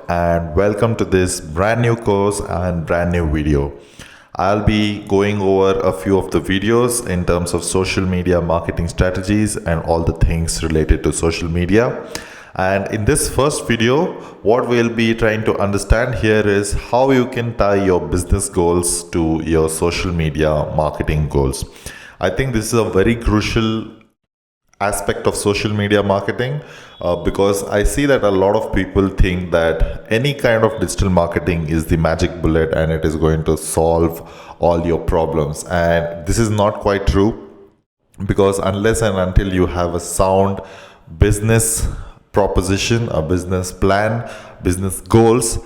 and welcome to this brand new course and brand new video. I'll be going over a few of the videos in terms of social media marketing strategies and all the things related to social media. And in this first video, what we'll be trying to understand here is how you can tie your business goals to your social media marketing goals. I think this is a very crucial aspect of social media marketing because I see that a lot of people think that any kind of digital marketing is the magic bullet and it is going to solve all your problems, and this is not quite true, because unless and until you have a sound business proposition, a business plan, business goals,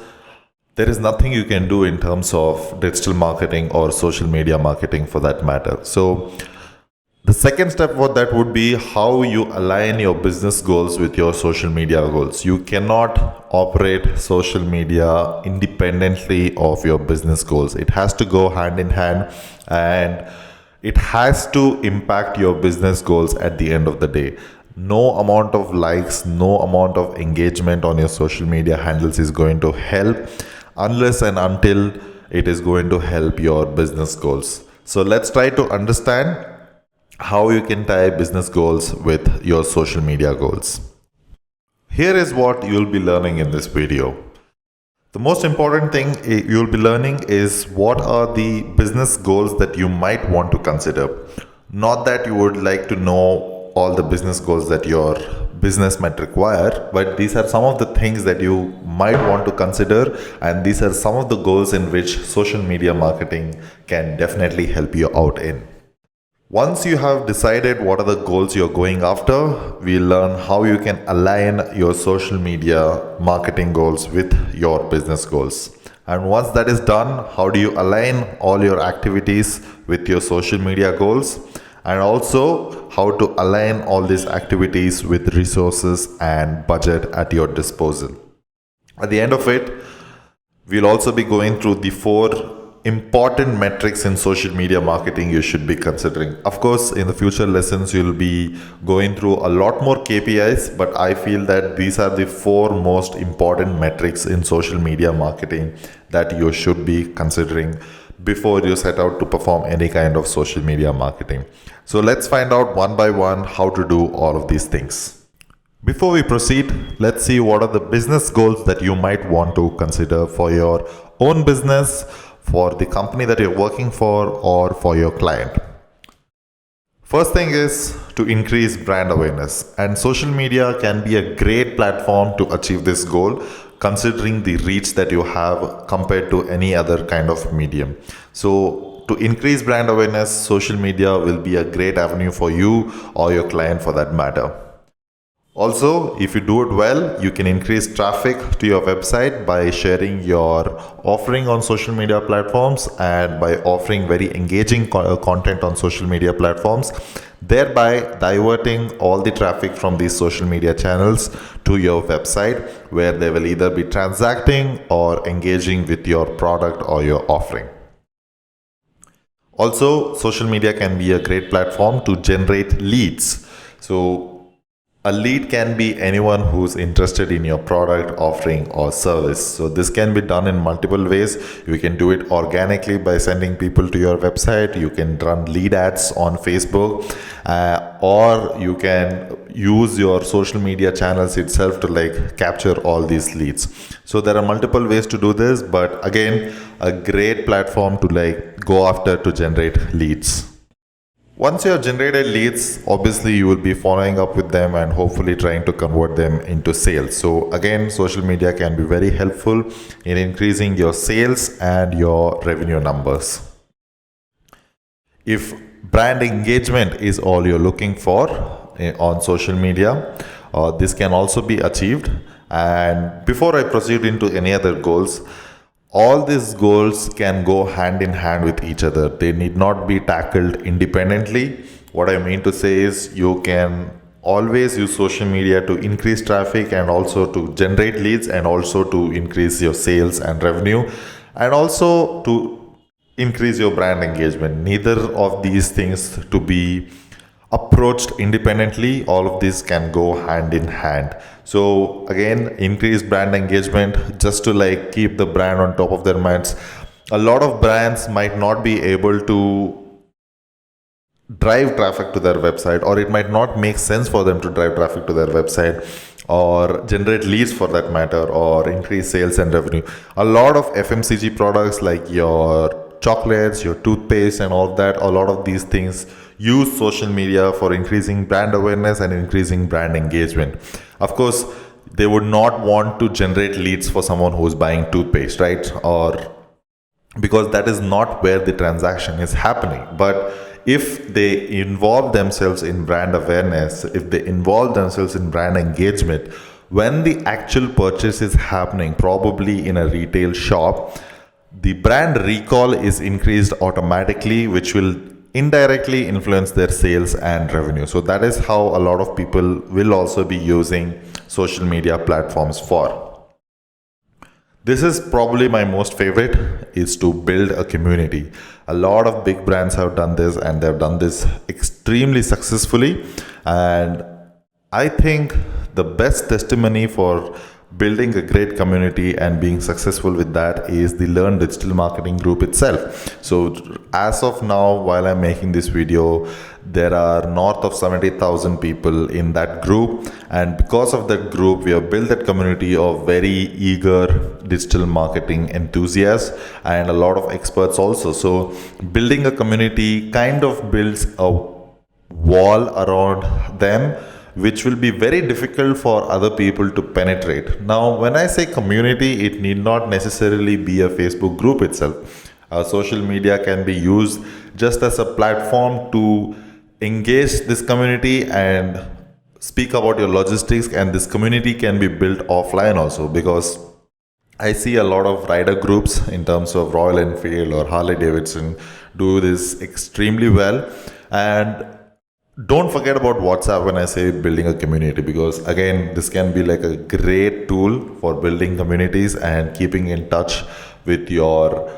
there is nothing you can do in terms of digital marketing or social media marketing for that matter. So the second step for that would be how you align your business goals with your social media goals. You cannot operate social media independently of your business goals. It has to go hand in hand, and it has to impact your business goals at the end of the day. No amount of likes, no amount of engagement on your social media handles is going to help unless and until it is going to help your business goals. So let's try to understand how you can tie business goals with your social media goals. Here is what you'll be learning in this video. The most important thing you'll be learning is what are the business goals that you might want to consider. Not that you would like to know all the business goals that your business might require, but these are some of the things that you might want to consider, and these are some of the goals in which social media marketing can definitely help you out in. Once you have decided what are the goals you're going after, we'll learn how you can align your social media marketing goals with your business goals. And once that is done, how do you align all your activities with your social media goals? And also how to align all these activities with resources and budget at your disposal. At the end of it, we'll also be going through the 4 important metrics in social media marketing you should be considering. Of course, in the future lessons, you'll be going through a lot more KPIs, but I feel that these are the 4 most important metrics in social media marketing that you should be considering before you set out to perform any kind of social media marketing. So let's find out one by one how to do all of these things. Before we proceed, let's see what are the business goals that you might want to consider for your own business, for the company that you're working for, or for your client. First thing is to increase brand awareness, and social media can be a great platform to achieve this goal, considering the reach that you have compared to any other kind of medium. So to increase brand awareness, social media will be a great avenue for you or your client for that matter. Also, if you do it well, you can increase traffic to your website by sharing your offering on social media platforms and by offering very engaging content on social media platforms, thereby diverting all the traffic from these social media channels to your website, where they will either be transacting or engaging with your product or your offering. Also, social media can be a great platform to generate leads. So a lead can be anyone who's interested in your product, offering, or service. So this can be done in multiple ways. You can do it organically by sending people to your website. You can run lead ads on Facebook, or you can use your social media channels itself to capture all these leads. So there are multiple ways to do this, but again, a great platform to go after to generate leads. Once you have generated leads, obviously you will be following up with them and hopefully trying to convert them into sales. So again, social media can be very helpful in increasing your sales and your revenue numbers. If brand engagement is all you're looking for on social media, this can also be achieved. And before I proceed into any other goals, all these goals can go hand in hand with each other. They need not be tackled independently. What I mean to say is you can always use social media to increase traffic and also to generate leads and also to increase your sales and revenue and also to increase your brand engagement. Neither of these things to be approached independently, all of these can go hand in hand. So again, increased brand engagement just to like keep the brand on top of their minds. A lot of brands might not be able to drive traffic to their website, or it might not make sense for them to drive traffic to their website or generate leads for that matter, or increase sales and revenue. A lot of FMCG products like your chocolates, your toothpaste and all of that, a lot of these things use social media for increasing brand awareness and increasing brand engagement. Of course, they would not want to generate leads for someone who's buying toothpaste, right? Or because that is not where the transaction is happening. But if they involve themselves in brand awareness, if they involve themselves in brand engagement, when the actual purchase is happening, probably in a retail shop, the brand recall is increased automatically, which will indirectly influence their sales and revenue. So that is how a lot of people will also be using social media platforms for. This is probably my most favorite, is to build a community. A lot of big brands have done this, and they've done this extremely successfully. And I think the best testimony for building a great community and being successful with that is the Learn Digital Marketing group itself. So as of now, while I'm making this video, there are north of 70,000 people in that group, and because of that group, we have built that community of very eager digital marketing enthusiasts and a lot of experts also. So building a community kind of builds a wall around them, which will be very difficult for other people to penetrate. Now, when I say community, it need not necessarily be a Facebook group itself. Social media can be used just as a platform to engage this community and speak about your logistics, and this community can be built offline also, because I see a lot of rider groups in terms of Royal Enfield or Harley Davidson do this extremely well. And don't forget about WhatsApp when I say building a community, because again, this can be like a great tool for building communities and keeping in touch with your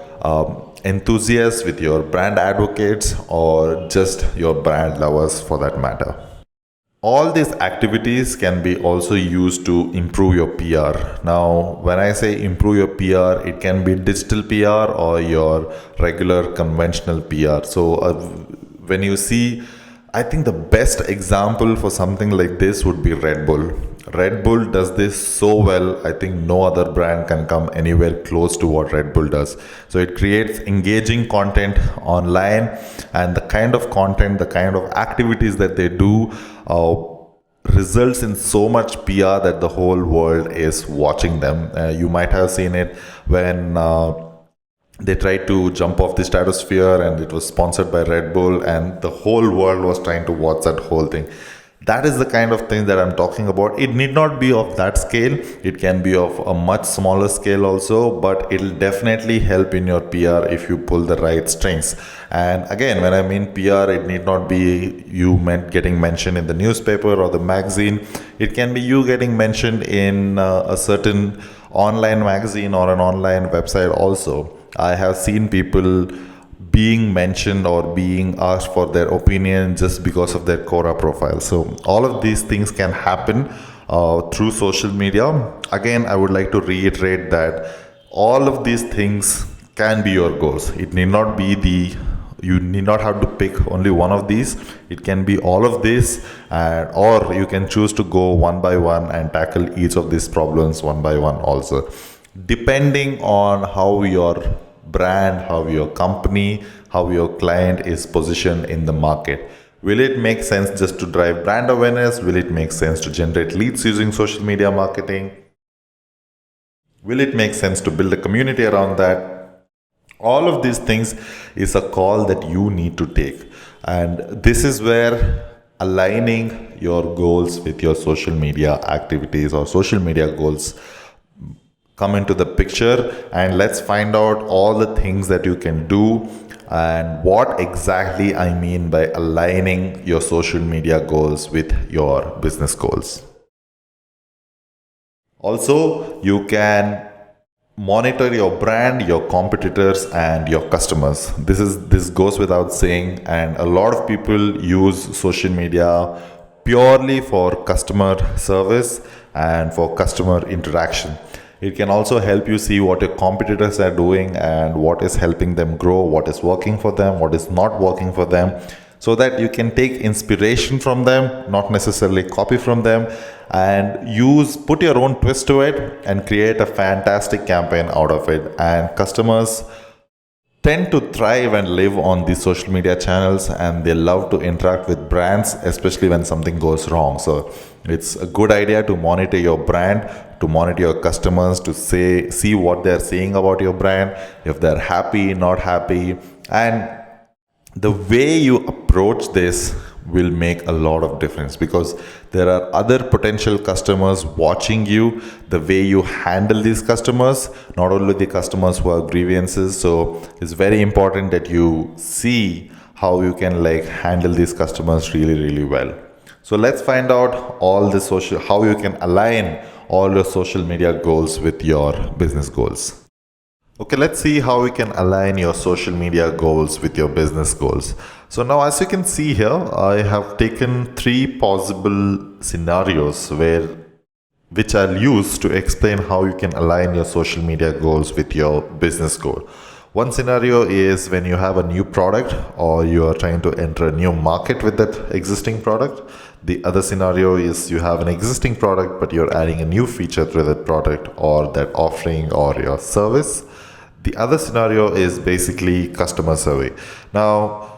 enthusiasts, with your brand advocates, or just your brand lovers for that matter. All these activities can be also used to improve your PR. Now, when I say improve your PR, it can be digital PR or your regular conventional PR. So when you see, I think the best example for something like this would be Red Bull. Red Bull does this so well. I think no other brand can come anywhere close to what Red Bull does. So it creates engaging content online, and the kind of content, the kind of activities that they do results in so much PR that the whole world is watching them. You might have seen it when they tried to jump off the stratosphere, and it was sponsored by Red Bull, and the whole world was trying to watch that whole thing. That is the kind of thing that I'm talking about. It need not be of that scale. It can be of a much smaller scale also, but it'll definitely help in your PR if you pull the right strings. And again, when I mean PR, it need not be you getting mentioned in the newspaper or the magazine. It can be you getting mentioned in a certain online magazine or an online website also. I have seen people being mentioned or being asked for their opinion just because of their Quora profile. So all of these things can happen through social media. Again, I would like to reiterate that all of these things can be your goals. It need not be you need not have to pick only one of these. It can be all of this, or you can choose to go one by one and tackle each of these problems one by one also, depending on how your brand, how your company, how your client is positioned in the market. Will it make sense just to drive brand awareness? Will it make sense to generate leads using social media marketing? Will it make sense to build a community around that? All of these things is a call that you need to take. And this is where aligning your goals with your social media activities or social media goals come into the picture. And let's find out all the things that you can do and what exactly I mean by aligning your social media goals with your business goals. Also, you can monitor your brand, your competitors, and your customers. This goes without saying, and a lot of people use social media purely for customer service and for customer interaction. It can also help you see what your competitors are doing and what is helping them grow, what is working for them, what is not working for them, so that you can take inspiration from them, not necessarily copy from them, and put your own twist to it and create a fantastic campaign out of it. And customers tend to thrive and live on these social media channels, and they love to interact with brands, especially when something goes wrong. So it's a good idea to monitor your brand, to monitor your customers, to see what they're saying about your brand, if they're happy, not happy. And the way you approach this will make a lot of difference, because there are other potential customers watching you, the way you handle these customers, not only the customers who have grievances. So it's very important that you see how you can handle these customers really, really well. So let's find out how you can align all your social media goals with your business goals. Okay, let's see how we can align your social media goals with your business goals. So now, as you can see here, I have taken 3 possible scenarios which I'll use to explain how you can align your social media goals with your business goal. One scenario is when you have a new product or you are trying to enter a new market with that existing product. The other scenario is you have an existing product but you're adding a new feature to that product or that offering or your service. The other scenario is basically customer survey. Now,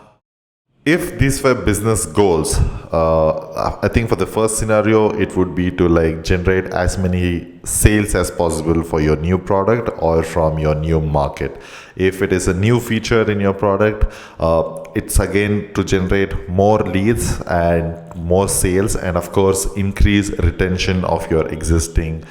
if these were business goals, I think for the first scenario, it would be to generate as many sales as possible for your new product or from your new market. If it is a new feature in your product, it's again to generate more leads and more sales, and of course, increase retention of your existing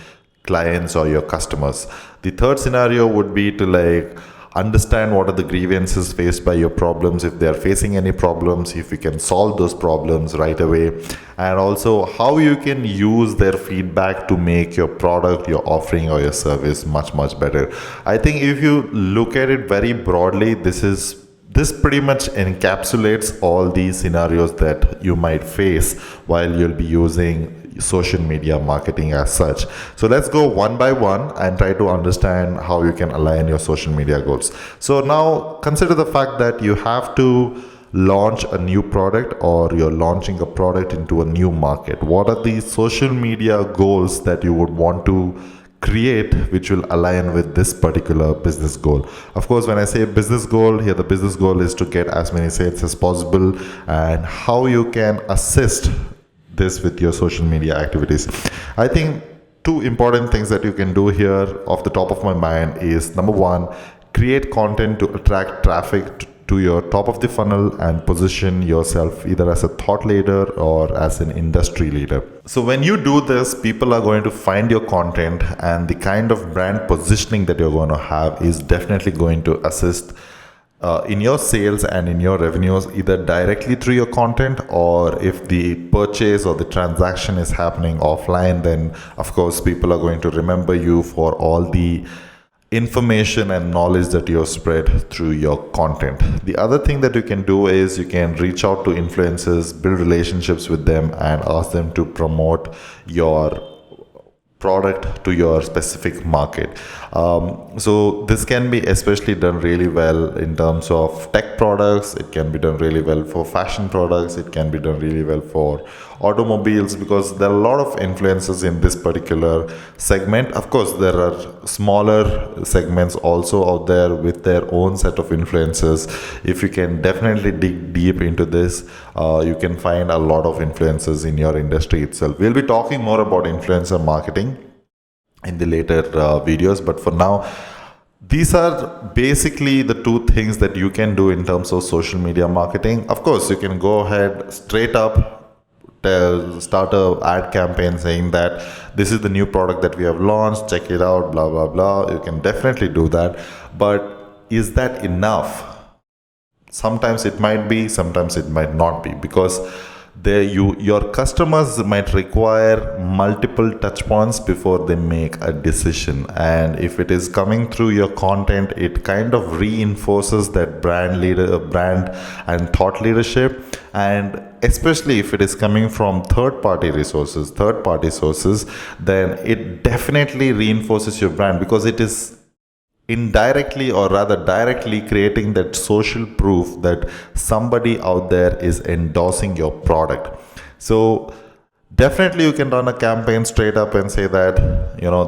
clients or your customers. The third scenario would be to understand what are the grievances faced by your problems, if they are facing any problems, if you can solve those problems right away, and also how you can use their feedback to make your product, your offering, or your service much, much better. I think if you look at it very broadly, this pretty much encapsulates all these scenarios that you might face while you'll be using social media marketing as such. So let's go one by one and try to understand how you can align your social media goals. So now consider the fact that you have to launch a new product or you're launching a product into a new market. What are the social media goals that you would want to create which will align with this particular business goal? Of course, when I say business goal here, the business goal is to get as many sales as possible, and how you can assist this with your social media activities. I think 2 important things that you can do here off the top of my mind is, number 1, create content to attract traffic to your top of the funnel and position yourself either as a thought leader or as an industry leader. So when you do this, people are going to find your content, and the kind of brand positioning that you're going to have is definitely going to assist in your sales and in your revenues, either directly through your content, or if the purchase or the transaction is happening offline, then of course people are going to remember you for all the information and knowledge that you have spread through your content. The other thing that you can do is you can reach out to influencers, build relationships with them, and ask them to promote your product to your specific market. So this can be especially done really well in terms of tech products. It can be done really well for fashion products. It can be done really well for automobiles, because there are a lot of influencers in this particular segment. Of course, there are smaller segments also out there with their own set of influencers. If you can definitely dig deep into this, you can find a lot of influencers in your industry itself. We'll be talking more about influencer marketing in the later videos, but for now, these are basically the 2 things that you can do in terms of social media marketing. Of course, you can go ahead straight up, start a ad campaign saying that this is the new product that we have launched, check it out, blah blah blah. You can definitely do that, but is that enough? Sometimes it might be, sometimes it might not be, because your customers might require multiple touch points before they make a decision, and if it is coming through your content, it kind of reinforces that brand and thought leadership. And especially if it is coming from third party sources, then it definitely reinforces your brand, because it is indirectly or rather directly creating that social proof that somebody out there is endorsing your product. So definitely you can run a campaign straight up and say that,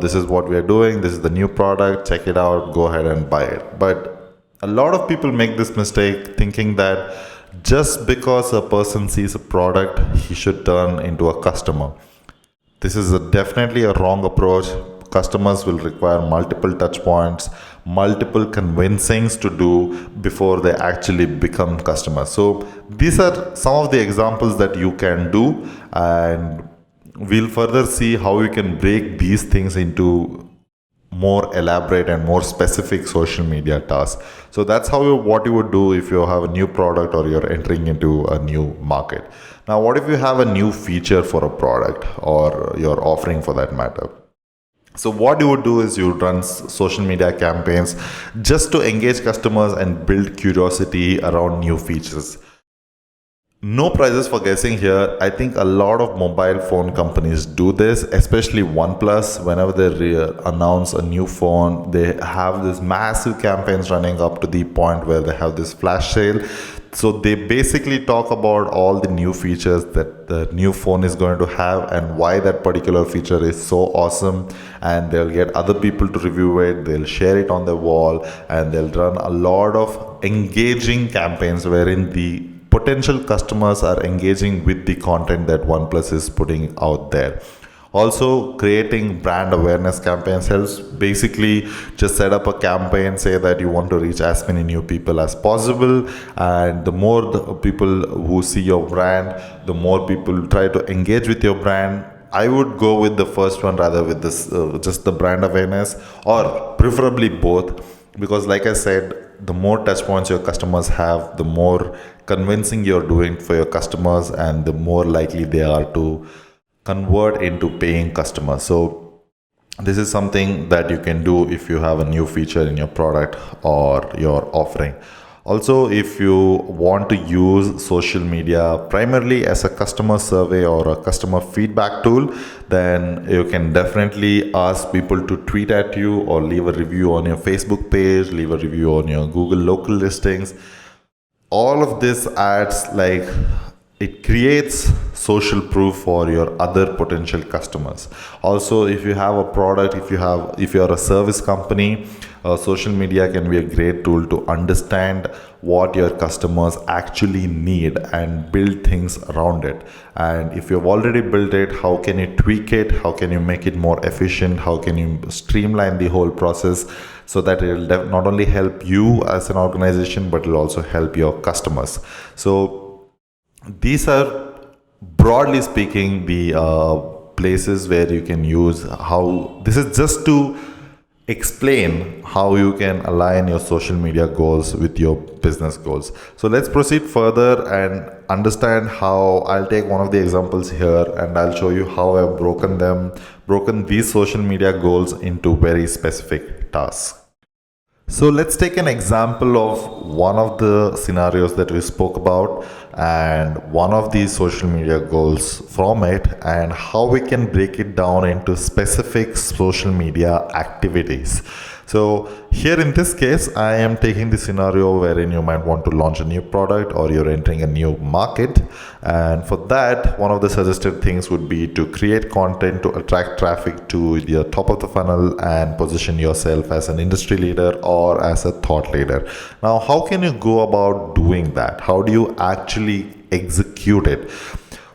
this is what we are doing, this is the new product, check it out, go ahead and buy it. But a lot of people make this mistake thinking that just because a person sees a product, he should turn into a customer. This is definitely a wrong approach. Customers will require multiple touch points, multiple convincings to do before they actually become customers. So these are some of the examples that you can do, and we'll further see how you can break these things into more elaborate and more specific social media tasks. So that's what you would do if you have a new product or you're entering into a new market. Now, what if you have a new feature for a product or your offering for that matter? So what you would do is you would run social media campaigns just to engage customers and build curiosity around new features. No prizes for guessing here. I think a lot of mobile phone companies do this, especially OnePlus. Whenever they announce a new phone, they have this massive campaigns running up to the point where they have this flash sale. So they basically talk about all the new features that the new phone is going to have and why that particular feature is so awesome, and they'll get other people to review it, they'll share it on their wall, and they'll run a lot of engaging campaigns wherein the potential customers are engaging with the content that OnePlus is putting out there. Also, creating brand awareness campaigns helps. Basically, just set up a campaign, say that you want to reach as many new people as possible, and the more the people who see your brand, the more people try to engage with your brand. I would go with the first one rather with this just the brand awareness, or preferably both, because like I said, the more touch points your customers have, the more convincing you're doing for your customers, and the more likely they are to convert into paying customers. So this is something that you can do if you have a new feature in your product or your offering. Also, if you want to use social media primarily as a customer survey or a customer feedback tool, then you can definitely ask people to tweet at you or leave a review on your Facebook page, leave a review on your Google local listings. All of this adds, it creates social proof for your other potential customers. Also, if you have a product, if you're a service company, social media can be a great tool to understand what your customers actually need and build things around it. And if you've already built it, how can you tweak it? How can you make it more efficient? How can you streamline the whole process so that it will not only help you as an organization, but it will also help your customers? So these are, broadly speaking, the places where you can use how this is just to explain how you can align your social media goals with your business goals. So let's proceed further and understand how. I'll take one of the examples here and I'll show you how I've broken these social media goals into very specific tasks. So let's take an example of one of the scenarios that we spoke about and one of these social media goals from it, and how we can break it down into specific social media activities. So here in this case, I am taking the scenario wherein you might want to launch a new product or you're entering a new market. And for that, one of the suggested things would be to create content to attract traffic to the top of the funnel and position yourself as an industry leader or as a thought leader. Now, how can you go about doing that? How do you actually execute it?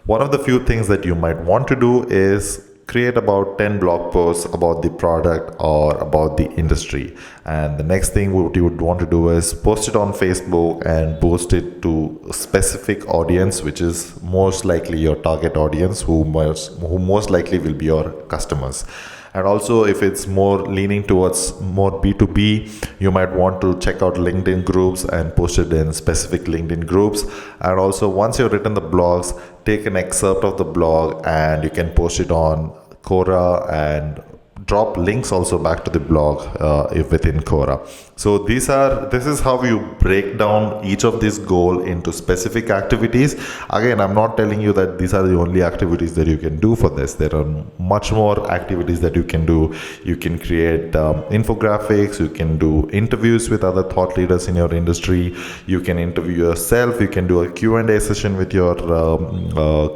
One of the few things that you might want to do is create about 10 blog posts about the product or about the industry. And the next thing what you would want to do is post it on Facebook and post it to a specific audience, which is most likely your target audience, who most likely will be your customers. And also, if it's more leaning towards more B2B, you might want to check out LinkedIn groups and post it in specific LinkedIn groups. And also, once you've written the blogs, take an excerpt of the blog and you can post it on Quora and drop links also back to the blog if within Quora. So this is how you break down each of these goal into specific activities. Again, I'm not telling you that these are the only activities that you can do for this. There are much more activities that you can do. You can create infographics, you can do interviews with other thought leaders in your industry, you can interview yourself, you can do a Q&A session with your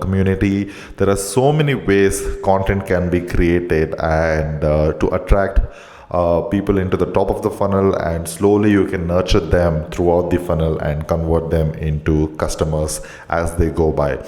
community. There are so many ways content can be created and to attract people into the top of the funnel, and slowly you can nurture them throughout the funnel and convert them into customers as they go by.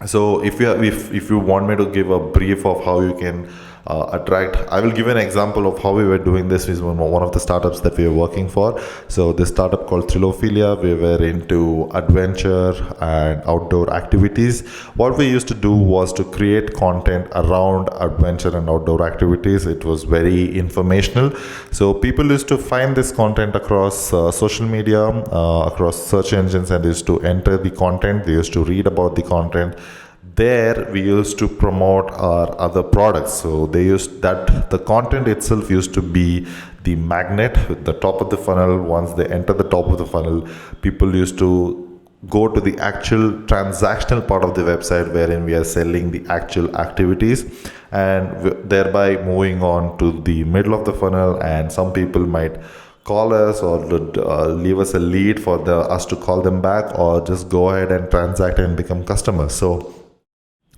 So if you want me to give a brief of how you can attract, I will give an example of how we were doing this with one of the startups that we were working for. So this startup called Thrilophilia, we were into adventure and outdoor activities. What we used to do was to create content around adventure and outdoor activities. It was very informational. So people used to find this content across social media, across search engines, and used to enter the content. They used to read about the content. There we used to promote our other products. So they used that, the content itself used to be the magnet with the top of the funnel. Once they enter the top of the funnel, people used to go to the actual transactional part of the website wherein we are selling the actual activities, and thereby moving on to the middle of the funnel. And some people might call us or leave us a lead for us to call them back, or just go ahead and transact and become customers. So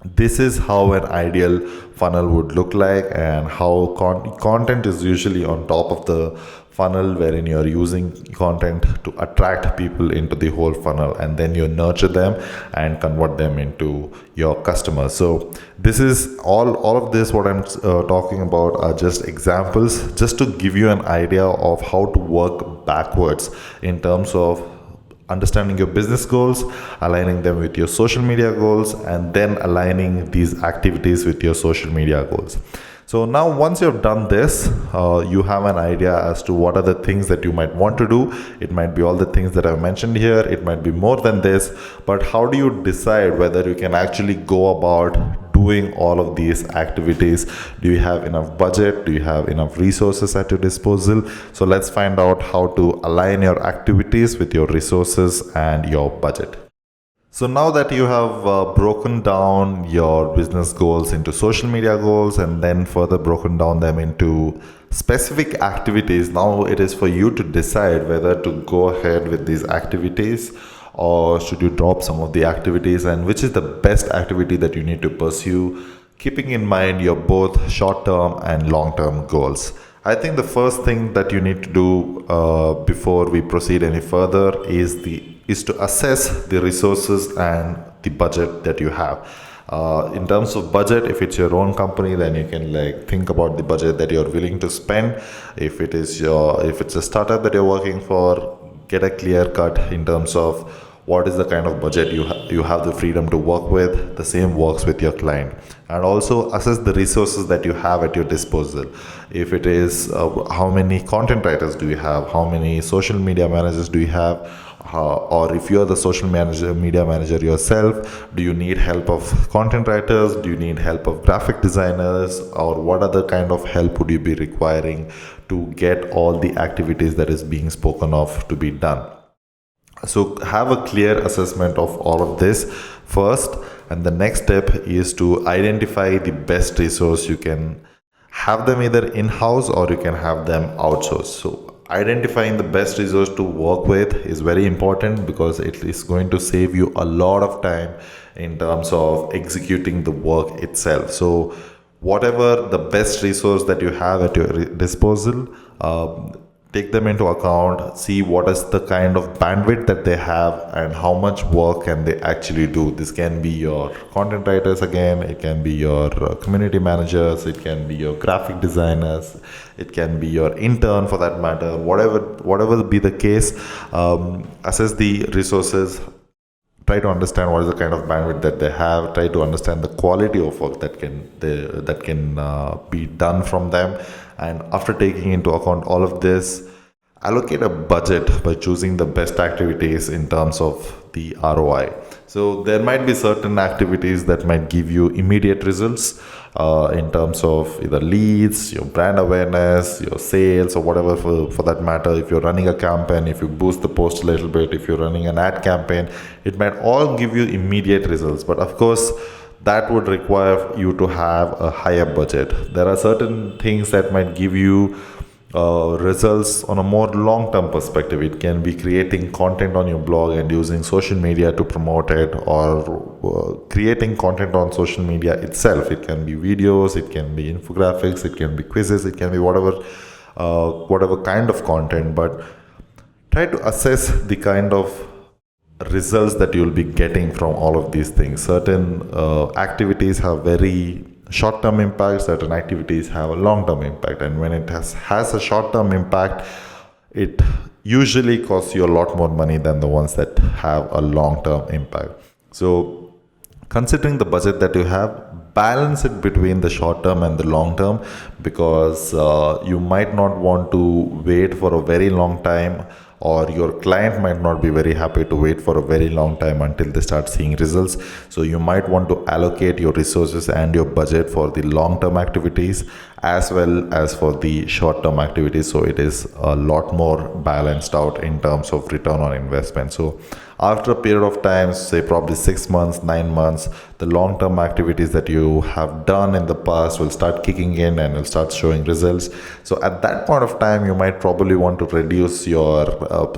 this is how an ideal funnel would look like, and how content is usually on top of the funnel, wherein you're using content to attract people into the whole funnel, and then you nurture them and convert them into your customers. So this is all of this what I'm talking about are just examples, just to give you an idea of how to work backwards in terms of understanding your business goals, aligning them with your social media goals, and then aligning these activities with your social media goals. So now once you've done this, you have an idea as to what are the things that you might want to do. It might be all the things that I've mentioned here, it might be more than this, but how do you decide whether you can actually go about doing all of these activities? Do you have enough budget? Do you have enough resources at your disposal? So let's find out how to align your activities with your resources and your budget. So now that you have broken down your business goals into social media goals, and then further broken down them into specific activities, now it is for you to decide whether to go ahead with these activities, or should you drop some of the activities, and which is the best activity that you need to pursue, keeping in mind your both short-term and long-term goals. I think the first thing that you need to do before we proceed any further is to assess the resources and the budget that you have. In terms of budget, if it's your own company, then you can think about the budget that you're willing to spend. If it's a startup that you're working for, get a clear cut in terms of what is the kind of budget you have the freedom to work with. The same works with your client. And also assess the resources that you have at your disposal. If it is how many content writers do you have, how many social media managers do you have, or if you're the social media manager yourself, do you need help of content writers, do you need help of graphic designers, or what other kind of help would you be requiring to get all the activities that is being spoken of to be done. So have a clear assessment of all of this first, and the next step is to identify the best resource. You can have them either in-house or you can have them outsourced. So identifying the best resource to work with is very important, because it is going to save you a lot of time in terms of executing the work itself. So whatever the best resource that you have at your disposal, take them into account, see what is the kind of bandwidth that they have and how much work can they actually do. This can be your content writers again, it can be your community managers, it can be your graphic designers, it can be your intern for that matter. Whatever be the case, assess the resources, try to understand what is the kind of bandwidth that they have, try to understand the quality of work that can be done from them. And after taking into account all of this, allocate a budget by choosing the best activities in terms of the ROI. So there might be certain activities that might give you immediate results in terms of either leads, your brand awareness, your sales, or whatever for that matter. If you're running a campaign, if you boost the post a little bit, if you're running an ad campaign, it might all give you immediate results. But of course, that would require you to have a higher budget. There are certain things that might give you results on a more long-term perspective. It can be creating content on your blog and using social media to promote it, or creating content on social media itself. It can be videos, it can be infographics, it can be quizzes, it can be whatever kind of content. But try to assess the kind of results that you'll be getting from all of these things. Certain activities have very short-term impact, certain activities have a long-term impact, and when it has a short-term impact, it usually costs you a lot more money than the ones that have a long-term impact. So considering the budget that you have, balance it between the short term and the long term, because you might not want to wait for a very long time, or your client might not be very happy to wait for a very long time until they start seeing results. So you might want to allocate your resources and your budget for the long term activities as well as for the short term activities, so it is a lot more balanced out in terms of return on investment. So after a period of time, say probably 6 months, 9 months, the long term activities that you have done in the past will start kicking in and will start showing results. So at that point of time, you might probably want to reduce your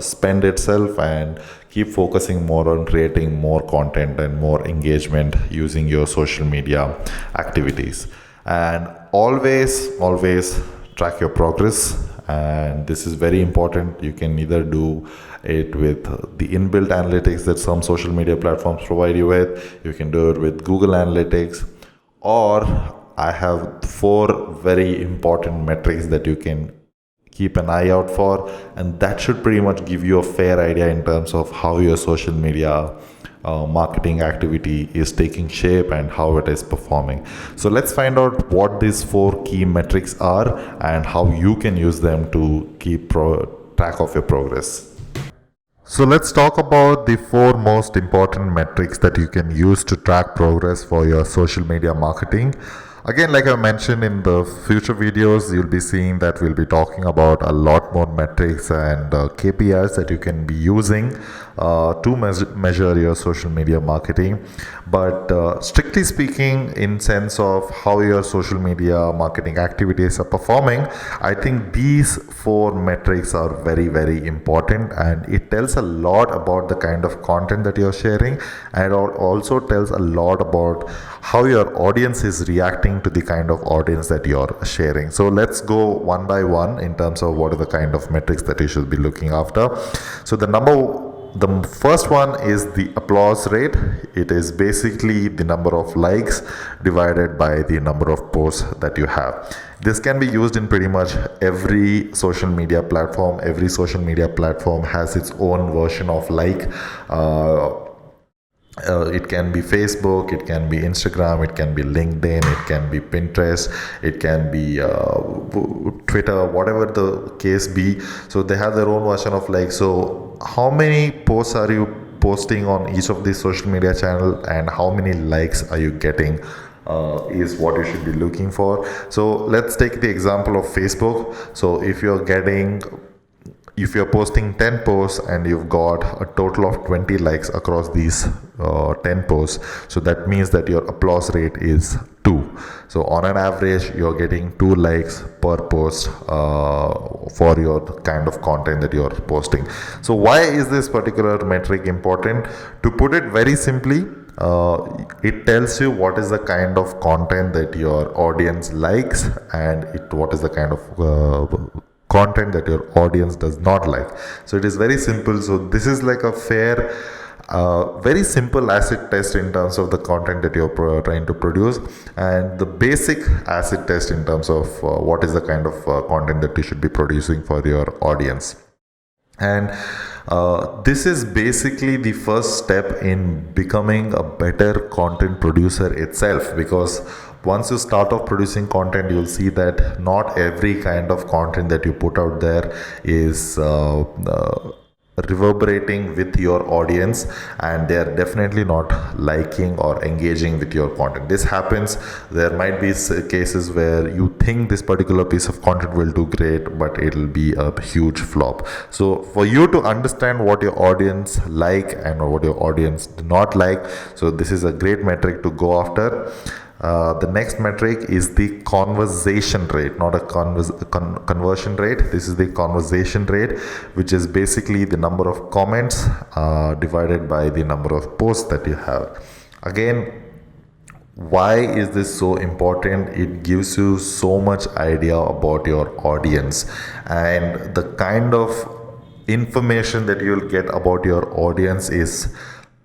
spend itself and keep focusing more on creating more content and more engagement using your social media activities. And always track your progress, and this is very important. You can either do it with the inbuilt analytics that some social media platforms provide you with, you can do it with Google Analytics, or I have 4 very important metrics that you can keep an eye out for, and that should pretty much give you a fair idea in terms of how your social media marketing activity is taking shape and how it is performing. So let's find out what these 4 key metrics are and how you can use them to keep track of your progress. So let's talk about the 4 most important metrics that you can use to track progress for your social media marketing. Again, like I mentioned, in the future videos, you'll be seeing that we'll be talking about a lot more metrics and KPIs that you can be using to measure your social media marketing. But strictly speaking, in sense of how your social media marketing activities are performing, I think these 4 metrics are very, very important, and it tells a lot about the kind of content that you're sharing, and it also tells a lot about how your audience is reacting to the kind of audience that you're sharing. So let's go one by one in terms of what are the kind of metrics that you should be looking after. So the first one is the applause rate. It is basically the number of likes divided by the number of posts that you have. This can be used in pretty much every social media platform. Every social media platform has its own version of like. It can be Facebook, it can be Instagram, it can be LinkedIn, it can be Pinterest, it can be Twitter, whatever the case be. So they have their own version of like. So how many posts are you posting on each of these social media channels, and how many likes are you getting is what you should be looking for. So let's take the example of Facebook. So if you're posting 10 posts and you've got a total of 20 likes across these 10 posts, so that means that your applause rate is 2. So on an average, you're getting 2 likes per post for your kind of content that you're posting. So why is this particular metric important? To put it very simply, it tells you what is the kind of content that your audience likes, and what is the kind of content that your audience does not like. So it is very simple. So this is like a fair, very simple acid test in terms of the content that you're trying to produce, and the basic acid test in terms of what is the kind of content that you should be producing for your audience. And This is basically the first step in becoming a better content producer itself, because once you start off producing content, you'll see that not every kind of content that you put out there is reverberating with your audience, and they are definitely not liking or engaging with your content. This happens. There might be cases where you think this particular piece of content will do great, but it'll be a huge flop. So for you to understand what your audience like and what your audience do not like, so this is a great metric to go after. The next metric is the conversation rate, not a conversion rate. This is the conversation rate, which is basically the number of comments divided by the number of posts that you have. Again, why is this so important? It gives you so much idea about your audience and the kind of information that you'll get about your audience is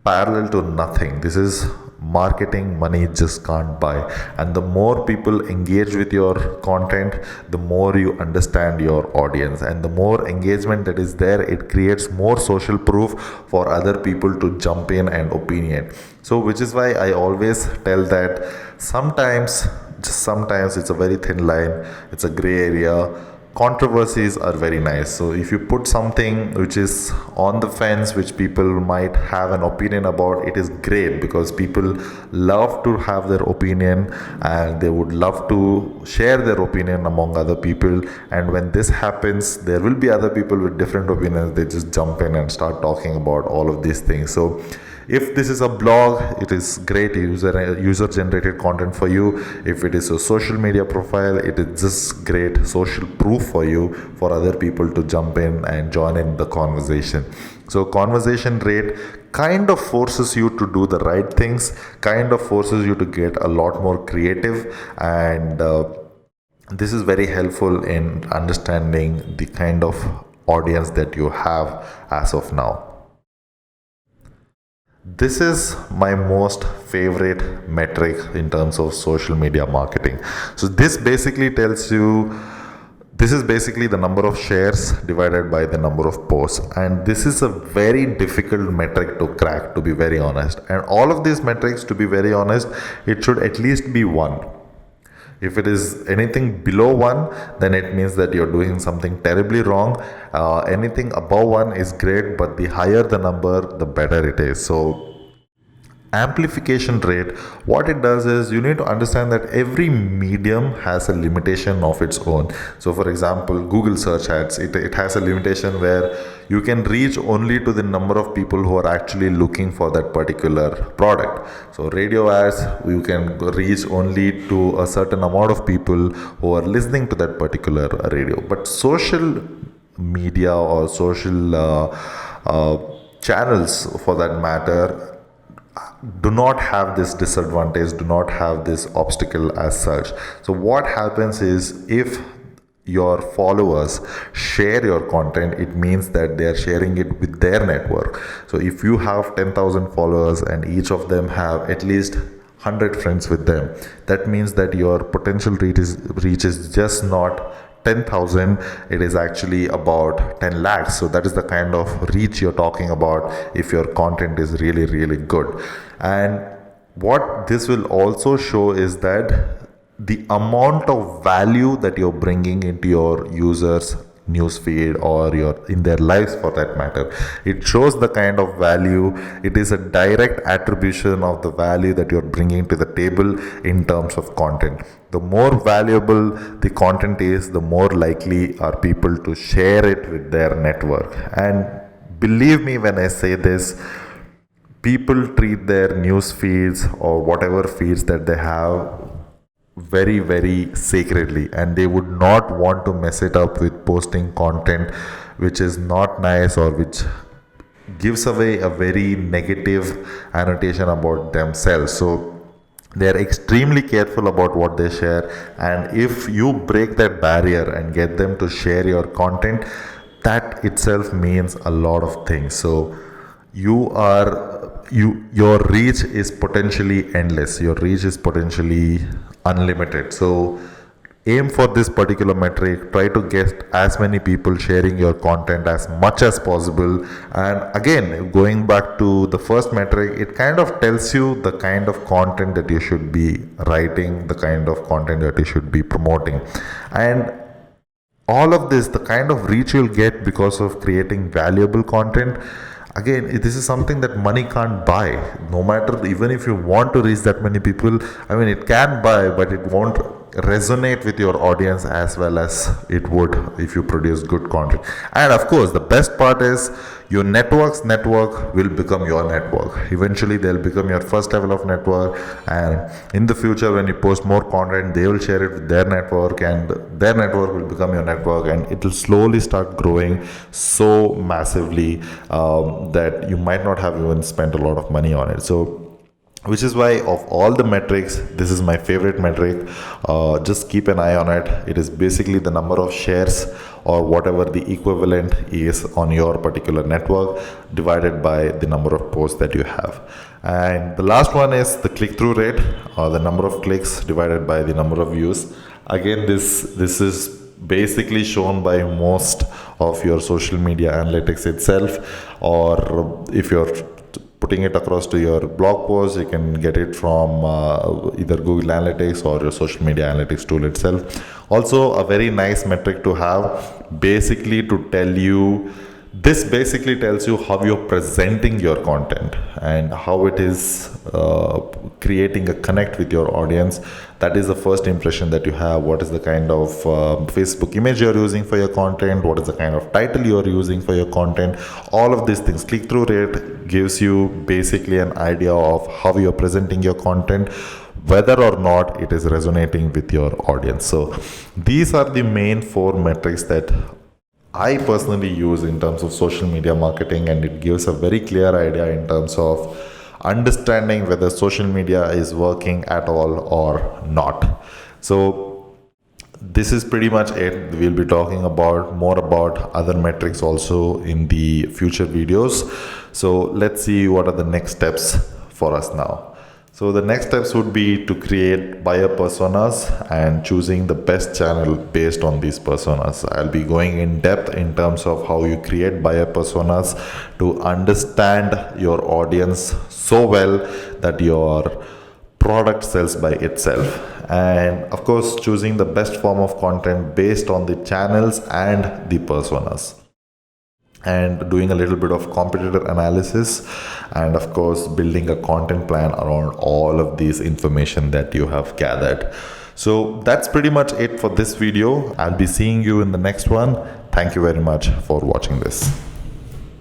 parallel to nothing. This is marketing money just can't buy. And the more people engage with your content, the more you understand your audience, and the more engagement that is there, it creates more social proof for other people to jump in and opinion. So which is why I always tell that sometimes, just sometimes, it's a very thin line, it's a gray area. Controversies are very nice. So if you put something which is on the fence, which people might have an opinion about, it is great, because people love to have their opinion and they would love to share their opinion among other people. And when this happens, there will be other people with different opinions. They just jump in and start talking about all of these things. So if this is a blog, it is great user generated content for you. If it is a social media profile, it is just great social proof for you, for other people to jump in and join in the conversation. So conversation rate kind of forces you to do the right things, kind of forces you to get a lot more creative, and this is very helpful in understanding the kind of audience that you have as of now. This is my most favorite metric in terms of social media marketing. So this basically tells you, this is basically the number of shares divided by the number of posts, and this is a very difficult metric to crack, to be very honest. And all of these metrics, to be very honest, it should at least be 1. If it is anything below 1, then it means that you're doing something terribly wrong. Anything above 1 is great, but the higher the number, the better it is. So amplification rate, what it does is, you need to understand that every medium has a limitation of its own. So for example, Google search ads, it has a limitation where you can reach only to the number of people who are actually looking for that particular product. So radio ads, you can reach only to a certain amount of people who are listening to that particular radio. But social media or social channels, for that matter, do not have this disadvantage, do not have this obstacle as such. So what happens is, if your followers share your content, it means that they are sharing it with their network. So if you have 10,000 followers and each of them have at least 100 friends with them, that means that your potential reach is just not 10,000, it is actually about 10 lakhs. So that is the kind of reach you're talking about if your content is really, really good. And what this will also show is that the amount of value that you're bringing into your users' newsfeed or in their lives, for that matter, it shows the kind of value. It is a direct attribution of the value that you're bringing to the table in terms of content. The more valuable the content is, the more likely are people to share it with their network. And believe me when I say this, people treat their news feeds or whatever feeds that they have very, very sacredly, and they would not want to mess it up with posting content which is not nice or which gives away a very negative annotation about themselves. So they're extremely careful about what they share, and if you break that barrier and get them to share your content, that itself means a lot of things. So your reach is potentially endless, your reach is potentially unlimited. So aim for this particular metric, try to get as many people sharing your content as much as possible. And again, going back to the first metric, it kind of tells you the kind of content that you should be writing, the kind of content that you should be promoting, and all of this, the kind of reach you'll get because of creating valuable content. Again, this is something that money can't buy. No matter, even if you want to reach that many people, I mean, it can buy, but it won't resonate with your audience as well as it would if you produce good content. And of course, the best part is your network's network will become your network. Eventually they'll become your first level of network, and in the future when you post more content, they will share it with their network, and their network will become your network, and it will slowly start growing so massively that you might not have even spent a lot of money on it. So which is why of all the metrics, this is my favorite metric. Just keep an eye on it. It is basically the number of shares or whatever the equivalent is on your particular network divided by the number of posts that you have. And the last one is the click-through rate, or the number of clicks divided by the number of views. Again, this is basically shown by most of your social media analytics itself, or if you're putting it across to your blog post, you can get it from either Google Analytics or your social media analytics tool itself. Also, a very nice metric to have, basically to tell you, this basically tells you how you're presenting your content and how it is creating a connect with your audience. That is the first impression that you have. What is the kind of Facebook image you're using for your content? What is the kind of title you're using for your content? All of these things. Click-through rate gives you basically an idea of how you're presenting your content, whether or not it is resonating with your audience. So these are the main 4 metrics that I personally use in terms of social media marketing, and it gives a very clear idea in terms of understanding whether social media is working at all or not. So this is pretty much it. We'll be talking about more about other metrics also in the future videos. So let's see what are the next steps for us now. So the next steps would be to create buyer personas and choosing the best channel based on these personas. I'll be going in depth in terms of how you create buyer personas to understand your audience so well that your product sells by itself. And of course, choosing the best form of content based on the channels and the personas, and doing a little bit of competitor analysis, and of course building a content plan around all of these information that you have gathered. So that's pretty much it for this video. I'll be seeing you in the next one. Thank you very much for watching this.